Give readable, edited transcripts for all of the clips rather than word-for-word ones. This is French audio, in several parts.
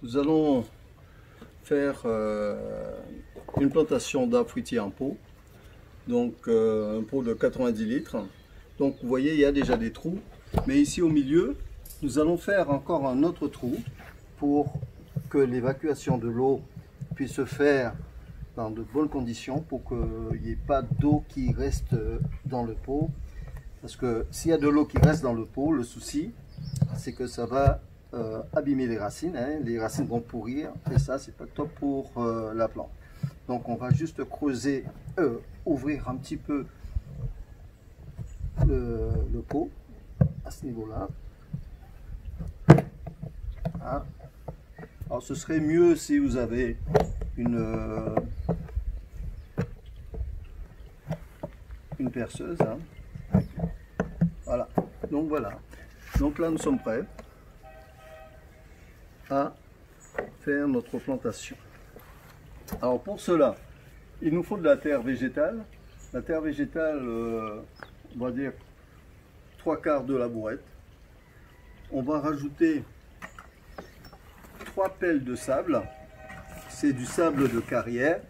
nous allons faire une plantation d'arbres fruitiers en pot. Donc un pot de 90 litres. Donc vous voyez, il y a déjà des trous. Mais ici au milieu, nous allons faire encore un autre trou pour que l'évacuation de l'eau puisse se faire dans de bonnes conditions, pour qu'il n'y ait pas d'eau qui reste dans le pot. Parce que s'il y a de l'eau qui reste dans le pot, le souci, c'est que ça va abîmer les racines. Les racines vont pourrir et ça, c'est pas top pour la plante. Donc on va juste creuser, ouvrir un petit peu le pot à ce niveau-là. Voilà. Alors ce serait mieux si vous avez une perceuse. Voilà. Donc voilà. Donc là nous sommes prêts à faire notre plantation. Alors pour cela, il nous faut de la terre végétale. La terre végétale, on va dire 3/4 de labourette. On va rajouter 3 pelles de sable. C'est du sable de carrière.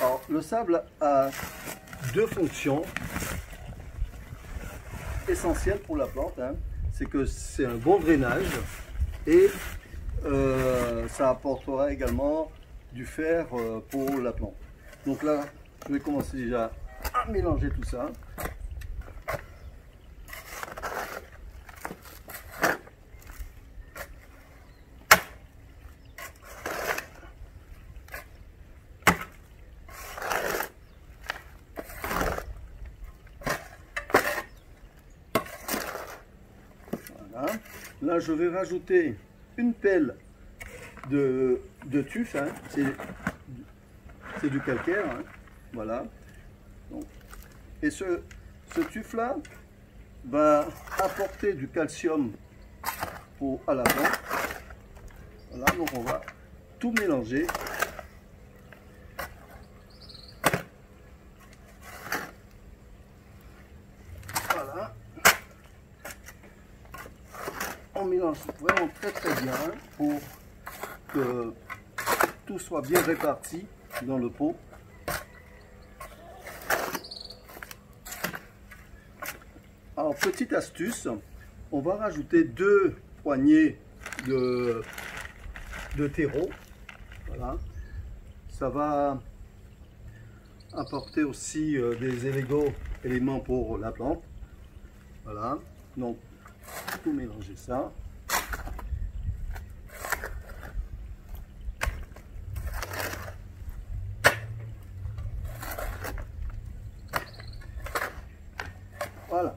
Alors le sable a deux fonctions essentielles pour la plante. C'est que c'est un bon drainage et ça apportera également du fer pour la plante. Donc là, je vais commencer déjà à mélanger tout ça. Voilà. Là, je vais rajouter une pelle de tuf, c'est du calcaire, voilà. Donc, et ce tuf là va apporter du calcium à la plante. Voilà, donc on va tout mélanger. Voilà. On mélange vraiment très bien pour que tout soit bien réparti dans le pot. Alors petite astuce, on va rajouter 2 poignées de terreau. Voilà. Ça va apporter aussi des éléments pour la plante. Voilà. Donc tout mélanger ça. Voilà,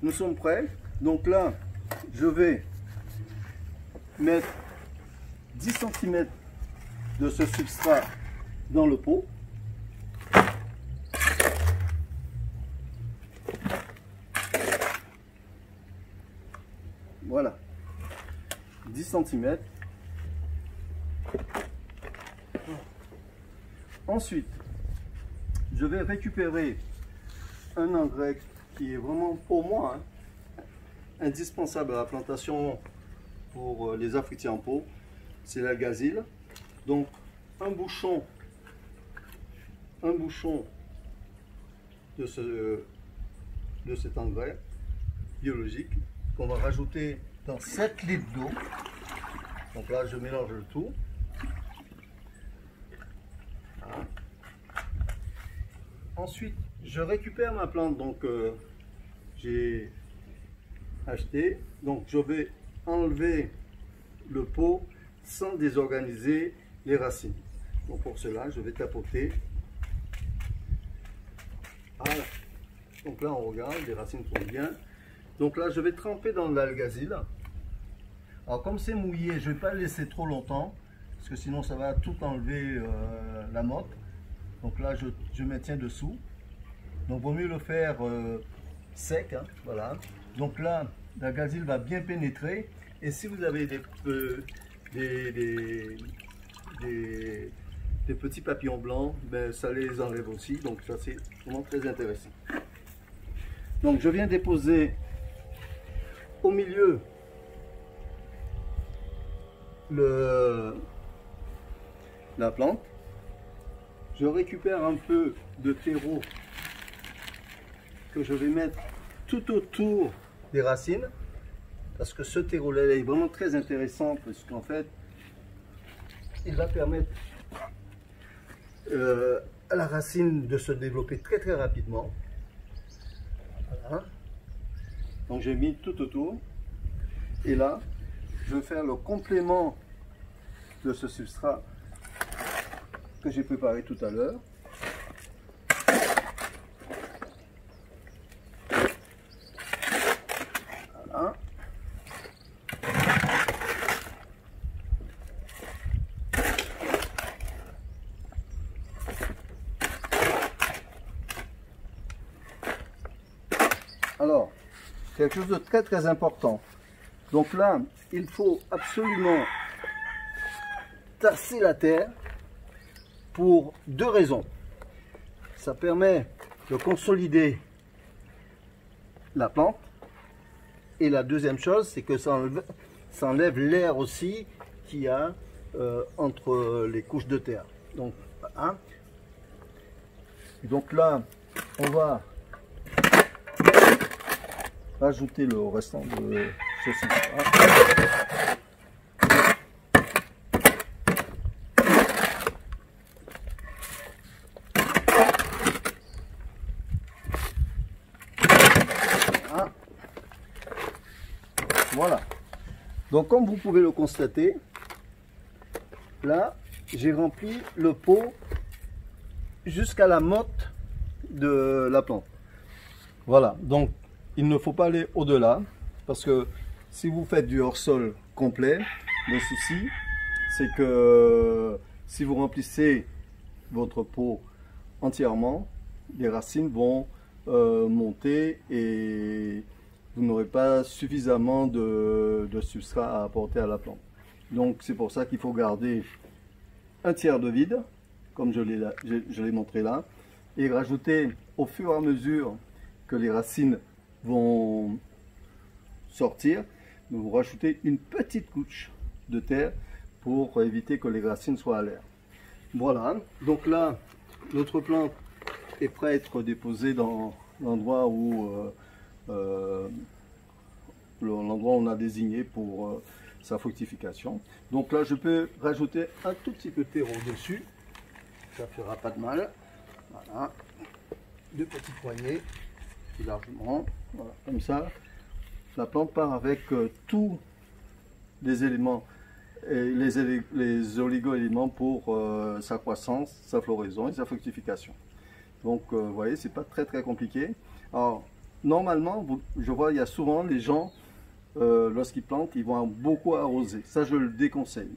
nous sommes prêts. Donc là, je vais mettre 10 cm de ce substrat dans le pot. Voilà, 10 cm. Ensuite, je vais récupérer un engrais qui est vraiment pour moi indispensable à la plantation pour les arbres fruitiers en pot, c'est l'algazile. Donc un bouchon de cet engrais biologique qu'on va rajouter dans 7 litres d'eau. Donc là je mélange le tout. Voilà. Ensuite, je récupère ma plante, donc j'ai acheté. Donc je vais enlever le pot sans désorganiser les racines. Donc pour cela, je vais tapoter. Voilà. Donc là, on regarde, les racines sont bien. Donc là, je vais tremper dans l'algazile. Alors comme c'est mouillé, je ne vais pas le laisser trop longtemps, parce que sinon ça va tout enlever la motte. Donc là, je maintiens dessous. Donc, vaut mieux le faire sec. Voilà. Donc là, l'algazile va bien pénétrer. Et si vous avez des petits papillons blancs, ben, ça les enlève aussi. Donc, ça, c'est vraiment très intéressant. Donc, je viens déposer au milieu la plante. Je récupère un peu de terreau que je vais mettre tout autour des racines, parce que ce terreau-là est vraiment très intéressant, parce qu'en fait, il va permettre à la racine de se développer très très rapidement. Voilà. Donc j'ai mis tout autour, et là, je vais faire le complément de ce substrat que j'ai préparé tout à l'heure. Voilà. Alors, quelque chose de très très important. Donc là, il faut absolument tasser la terre pour deux raisons. Ça permet de consolider la plante. Et la deuxième chose, c'est que ça enlève l'air aussi qu'il y a entre les couches de terre. Donc, voilà. Et donc là, on va rajouter le restant de ce substrat. Voilà. Donc comme vous pouvez le constater, là, j'ai rempli le pot jusqu'à la motte de la plante. Voilà, donc il ne faut pas aller au-delà, parce que si vous faites du hors-sol complet, le souci, c'est que si vous remplissez votre pot entièrement, les racines vont monter et vous n'aurez pas suffisamment de substrat à apporter à la plante. Donc c'est pour ça qu'il faut garder un tiers de vide, comme je l'ai montré là, et rajouter au fur et à mesure que les racines vont sortir, vous rajoutez une petite couche de terre pour éviter que les racines soient à l'air. Voilà, donc là, notre plante est prête à être déposée dans l'endroit où on a désigné pour sa fructification. Donc là, je peux rajouter un tout petit peu de terreau dessus, ça ne fera pas de mal. Voilà, deux petites poignées, plus largement, voilà, comme ça. La plante part avec tous les éléments, et les oligo-éléments pour sa croissance, sa floraison et sa fructification. Donc, vous voyez, c'est pas très compliqué. Alors, normalement, je vois, il y a souvent les gens, lorsqu'ils plantent, ils vont beaucoup arroser. Ça, je le déconseille.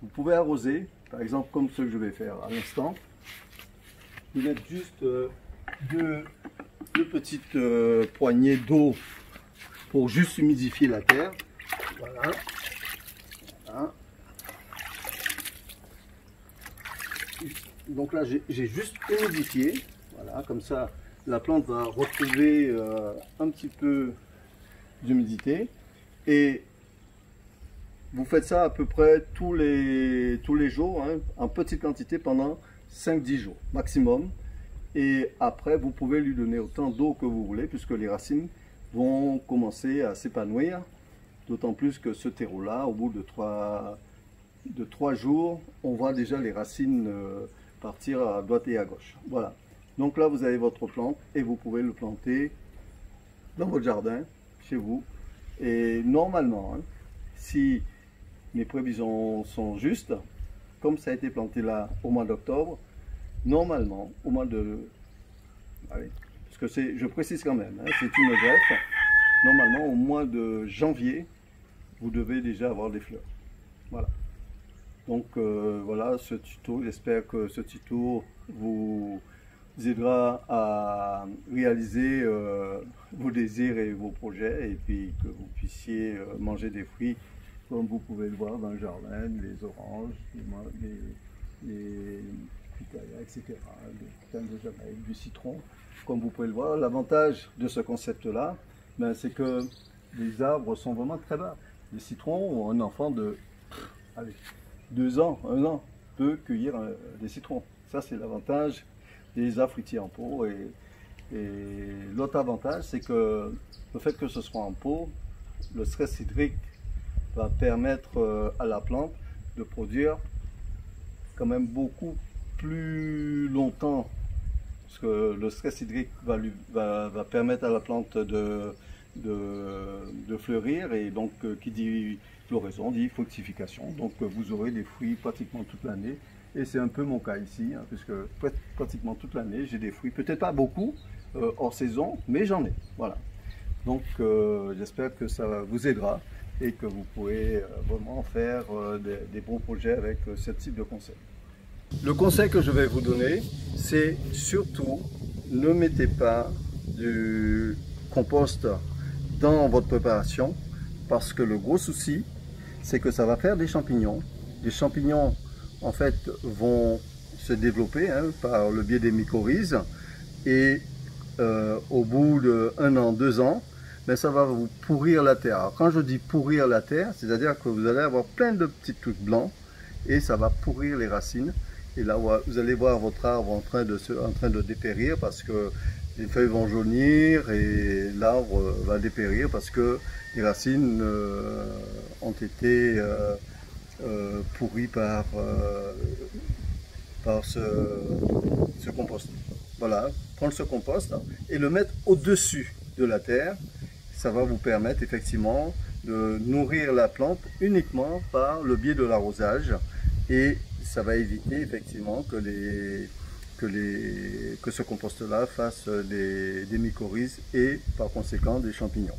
Vous pouvez arroser, par exemple, comme ce que je vais faire à l'instant. Vous mettez juste deux petites poignées d'eau pour juste humidifier la terre. Voilà. Voilà. Donc là, j'ai juste humidifié. Voilà, comme ça, la plante va retrouver un petit peu d'humidité. Et vous faites ça à peu près tous les jours, hein, en petite quantité pendant 5-10 jours maximum. Et après, vous pouvez lui donner autant d'eau que vous voulez, puisque les racines vont commencer à s'épanouir. D'autant plus que ce terreau-là, au bout de 3 jours, on voit déjà les racines partir à droite et à gauche. Voilà. Donc là, vous avez votre plante et vous pouvez le planter dans votre jardin, chez vous. Et normalement, hein, si mes prévisions sont justes, comme ça a été planté là au mois d'octobre, normalement, au mois de... Allez, parce que c'est, je précise quand même, hein, c'est une greffe. Normalement, au mois de janvier, vous devez déjà avoir des fleurs. Voilà. Donc voilà ce tuto. J'espère que ce tuto vous aidera à réaliser vos désirs et vos projets, et puis que vous puissiez manger des fruits comme vous pouvez le voir dans le jardin, les oranges, les pitaya, etc., des pitailles de Jamaïque, du citron, comme vous pouvez le voir. L'avantage de ce concept-là, ben, c'est que les arbres sont vraiment très bas. Les citrons ont un enfant de allez, 2 ans, 1 an, de cueillir des citrons. Ça, c'est l'avantage des arbres fruitiers en pot. Et l'autre avantage, c'est que le fait que ce soit en pot, le stress hydrique va permettre à la plante de produire quand même beaucoup plus longtemps. Parce que le stress hydrique va permettre à la plante de fleurir, et donc qui dit floraison dit fructification. Donc vous aurez des fruits pratiquement toute l'année. Et c'est un peu mon cas ici, hein, puisque pratiquement toute l'année j'ai des fruits, peut-être pas beaucoup hors saison, mais j'en ai. Voilà. Donc j'espère que ça vous aidera et que vous pourrez vraiment faire des bons projets avec ce type de conseils. Le conseil que je vais vous donner, c'est surtout ne mettez pas du compost dans votre préparation, parce que le gros souci, c'est que ça va faire des champignons. Les champignons, en fait, vont se développer par le biais des mycorhizes, et au bout d'1 an, 2 ans, ben, ça va vous pourrir la terre. Alors, quand je dis pourrir la terre, c'est-à-dire que vous allez avoir plein de petits trucs blancs, et ça va pourrir les racines. Et là, vous allez voir votre arbre en train de dépérir, parce que les feuilles vont jaunir et l'arbre va dépérir parce que les racines ont été pourries par ce compost. Voilà, prendre ce compost et le mettre au-dessus de la terre. Ça va vous permettre effectivement de nourrir la plante uniquement par le biais de l'arrosage, et ça va éviter effectivement que ce compost-là fasse des mycorhizes et par conséquent des champignons.